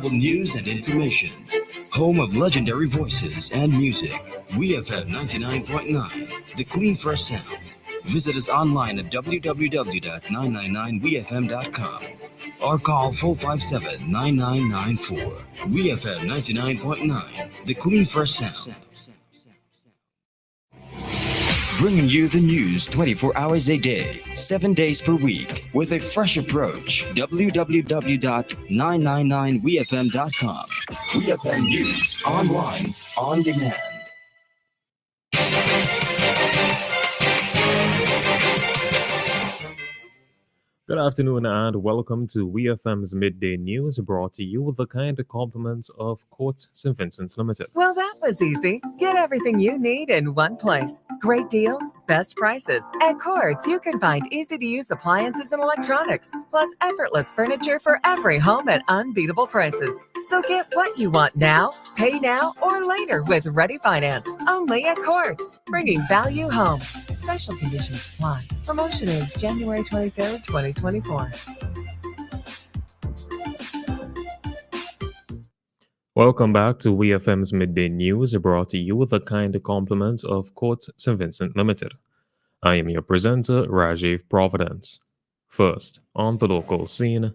News and information. Home of legendary voices and music. WEFM 99.9, the clean fresh sound. Visit us online at www.999wefm.com or call 457-9994. WEFM 99.9, the clean fresh sound. Bringing you the news 24 hours a day, 7 days per week, with a fresh approach. www.999wefm.com. WeFM News, online, on demand. Good afternoon and welcome to WEFM's Midday News, brought to you with the kind compliments of Courts St. Vincent's Limited. Well, that was easy. Get everything you need in one place. Great deals, best prices. At Courts, you can find easy-to-use appliances and electronics, plus effortless furniture for every home at unbeatable prices. So get what you want now, pay now, or later with Ready Finance. Only at Courts, bringing value home. Special conditions apply. Promotion ends January 23rd, 2024. Welcome back to WeFM's Midday News, brought to you with the kind compliments of Courts St. Vincent Limited. I am your presenter, Rajiv Providence. First, on the local scene.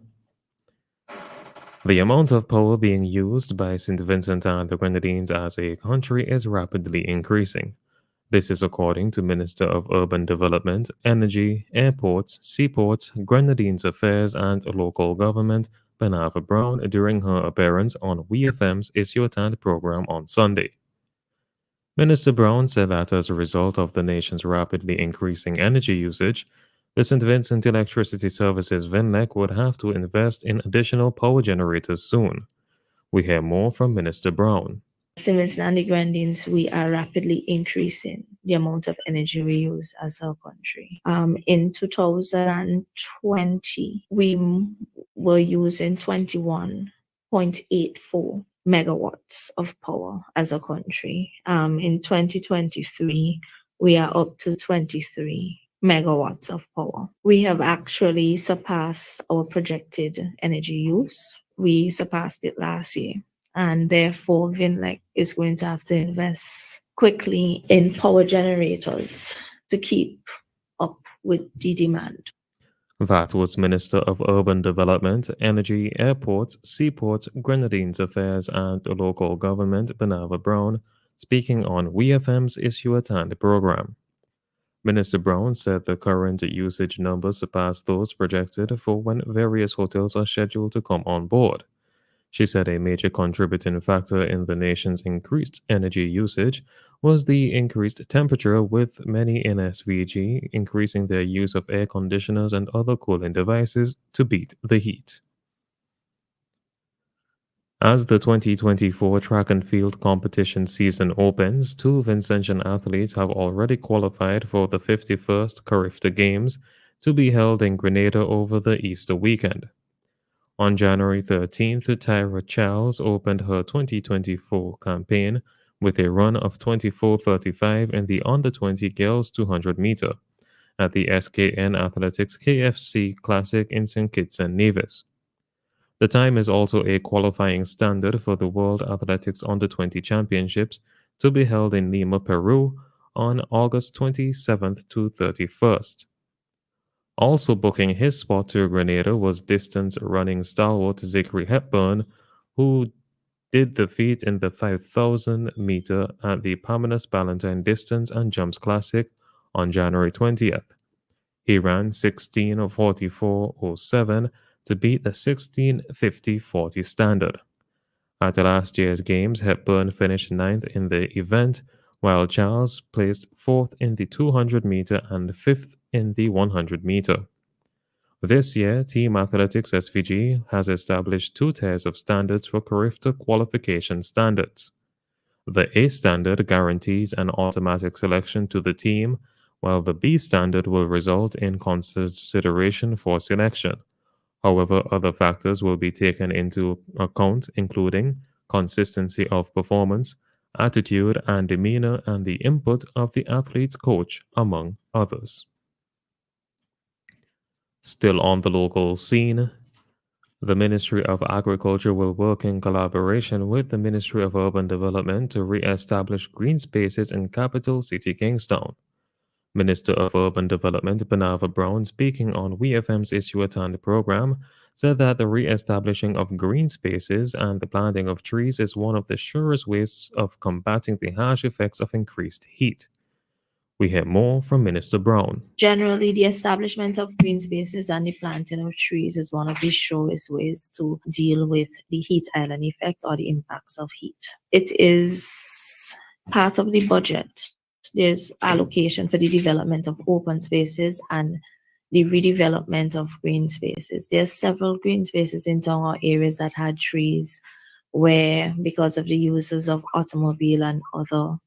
The amount of power being used by St. Vincent and the Grenadines as a country is rapidly increasing. This is according to Minister of Urban Development, Energy, Airports, Seaports, Grenadines Affairs and Local Government, Benava Brown, during her appearance on WeFM's Issue at Hand program on Sunday. Minister Brown said that as a result of the nation's rapidly increasing energy usage, the St. Vincent Electricity Services VINLEC would have to invest in additional power generators soon. We hear more from Minister Brown. St. Vincent and the Grenadines, we are rapidly increasing the amount of energy we use as a country. In 2020, we were using 21.84 megawatts of power as a country. In 2023, we are up to 23 megawatts of power. We have actually surpassed our projected energy use. We surpassed it last year. And therefore, VINLEC is going to have to invest quickly in power generators to keep up with the demand. That was Minister of Urban Development, Energy, Airports, Seaports, Grenadines Affairs and Local Government, Benava Brown, speaking on WeFM's Issue at Hand program. Minister Brown said the current usage numbers surpass those projected for when various hotels are scheduled to come on board. She said a major contributing factor in the nation's increased energy usage was the increased temperature, with many in SVG increasing their use of air conditioners and other cooling devices to beat the heat. As the 2024 track and field competition season opens, two Vincentian athletes have already qualified for the 51st Carifta Games to be held in Grenada over the Easter weekend. On January 13th, Tyra Charles opened her 2024 campaign with a run of 24:35 in the under-20 girls 200 meter at the SKN Athletics KFC Classic in St. Kitts and Nevis. The time is also a qualifying standard for the World Athletics Under-20 Championships to be held in Lima, Peru on August 27th to 31st. Also booking his spot to Grenada was distance running stalwart Zachary Hepburn, who did the feat in the 5,000 meter at the Paminas Ballantyne Distance and Jumps Classic on January 20th. He ran 16:44:07 to beat the 16:50:40 standard. At last year's Games, Hepburn finished 9th in the event, while Charles placed 4th in the 200 meter and 5th in the 100 meter. This year, Team Athletics SVG has established two tiers of standards for Carifta qualification standards. The A standard guarantees an automatic selection to the team, while the B standard will result in consideration for selection. However, other factors will be taken into account, including consistency of performance, attitude and demeanor, and the input of the athlete's coach, among others. Still on the local scene, The Ministry of Agriculture will work in collaboration with the Ministry of Urban Development to re establish green spaces in capital city Kingstown. Minister of Urban Development Banava Brown, speaking on WEFM's Issue at Hand program, said that the re establishing of green spaces and the planting of trees is one of the surest ways of combating the harsh effects of increased heat. We hear more from Minister Brown. Generally, the establishment of green spaces and the planting of trees is one of the surest ways to deal with the heat island effect or the impacts of heat. It is part of the budget. There's allocation for the development of open spaces and the redevelopment of green spaces. There's several green spaces in town or areas that had trees where, because of the uses of automobile and other,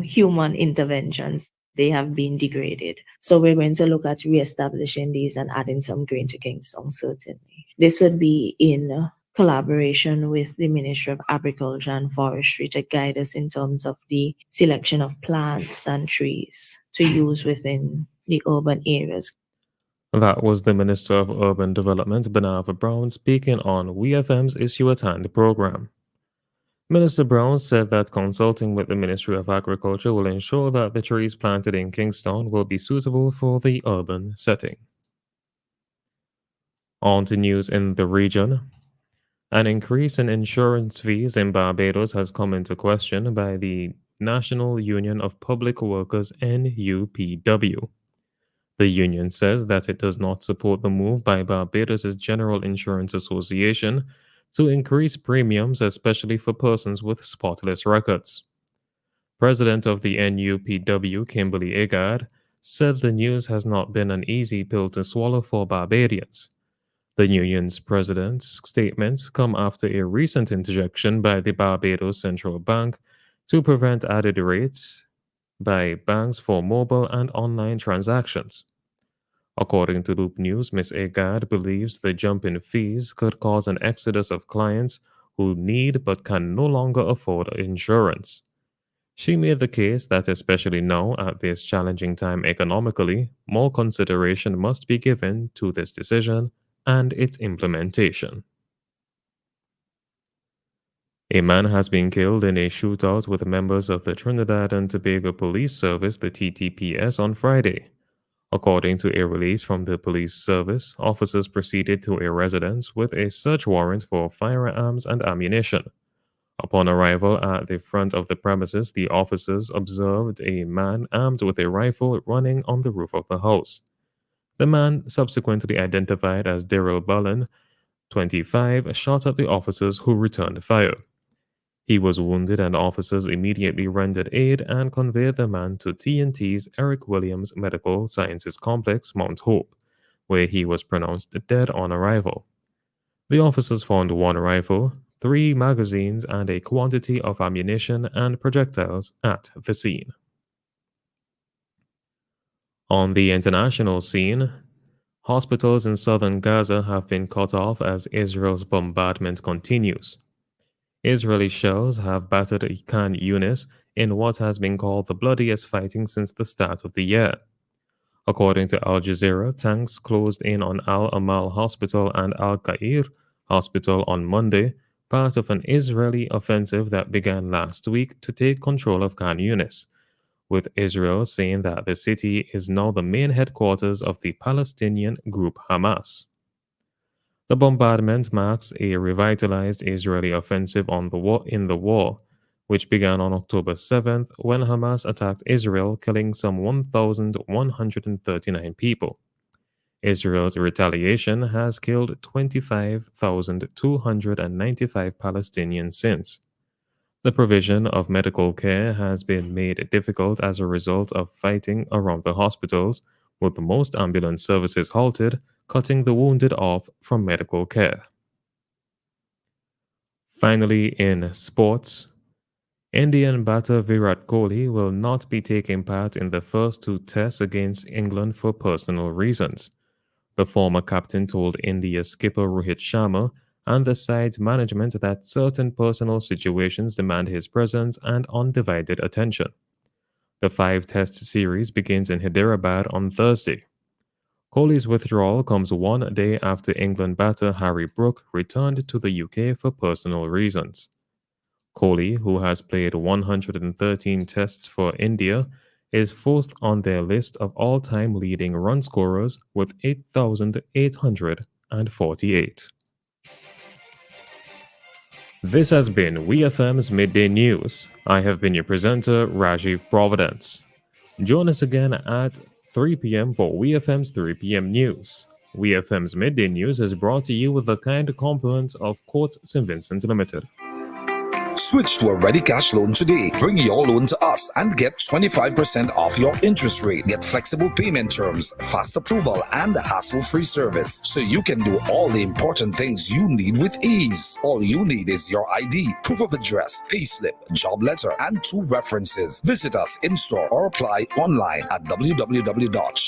human interventions, they have been degraded. So we're going to look at reestablishing these and adding some green to Kingstown, certainly. This would be in collaboration with the Ministry of Agriculture and Forestry to guide us in terms of the selection of plants and trees to use within the urban areas. That was the Minister of Urban Development, Banava Brown, speaking on WEFM's Issue at Hand program. Minister Brown said that consulting with the Ministry of Agriculture will ensure that the trees planted in Kingstown will be suitable for the urban setting. On to news in the region. An increase in insurance fees in Barbados has come into question by the National Union of Public Workers NUPW. The union says that it does not support the move by Barbados' General Insurance Association to increase premiums, especially for persons with spotless records. President of the NUPW, Kimberly Agard, said the news has not been an easy pill to swallow for Barbadians. The union's president's statements come after a recent interjection by the Barbados Central Bank to prevent added rates by banks for mobile and online transactions. According to Loop News, Ms. Agard believes the jump in fees could cause an exodus of clients who need but can no longer afford insurance. She made the case that especially now, at this challenging time economically, more consideration must be given to this decision and its implementation. A man has been killed in a shootout with members of the Trinidad and Tobago Police Service, the TTPS, on Friday. According to a release from the police service, officers proceeded to a residence with a search warrant for firearms and ammunition. Upon arrival at the front of the premises, the officers observed a man armed with a rifle running on the roof of the house. The man, subsequently identified as Daryl Bullen, 25, shot at the officers who returned fire. He was wounded and officers immediately rendered aid and conveyed the man to TNT's Eric Williams Medical Sciences Complex, Mount Hope, where he was pronounced dead on arrival. The officers found one rifle, 3 magazines, and a quantity of ammunition and projectiles at the scene. On the international scene, hospitals in southern Gaza have been cut off as Israel's bombardment continues. Israeli shells have battered Khan Yunis in what has been called the bloodiest fighting since the start of the year. According to Al Jazeera, tanks closed in on Al Amal Hospital and Al Qair Hospital on Monday, part of an Israeli offensive that began last week to take control of Khan Yunis, with Israel saying that the city is now the main headquarters of the Palestinian group Hamas. The bombardment marks a revitalized Israeli offensive in the war, which began on October 7th when Hamas attacked Israel, killing some 1,139 people. Israel's retaliation has killed 25,295 Palestinians since. The provision of medical care has been made difficult as a result of fighting around the hospitals, with most ambulance services halted, cutting the wounded off from medical care. Finally, in sports, Indian batter Virat Kohli will not be taking part in the first 2 tests against England for personal reasons. The former captain told India's skipper Rohit Sharma and the side's management that certain personal situations demand his presence and undivided attention. The 5-test series begins in Hyderabad on Thursday. Kohli's withdrawal comes 1 day after England batter Harry Brook returned to the UK for personal reasons. Kohli, who has played 113 tests for India, is fourth on their list of all-time leading run scorers with 8,848. This has been WEFM's Midday News. I have been your presenter, Rajiv Providence. Join us again at 3 p.m. for WEFM's 3 p.m. News. WEFM's Midday News is brought to you with the kind compliments of Quartz St. Vincent Limited. Switch to a ready cash loan today. Bring your loan to us and get 25% off your interest rate. Get flexible payment terms, fast approval, and hassle-free service, so you can do all the important things you need with ease. All you need is your ID, proof of address, payslip, job letter, and 2 references. Visit us in store or apply online at www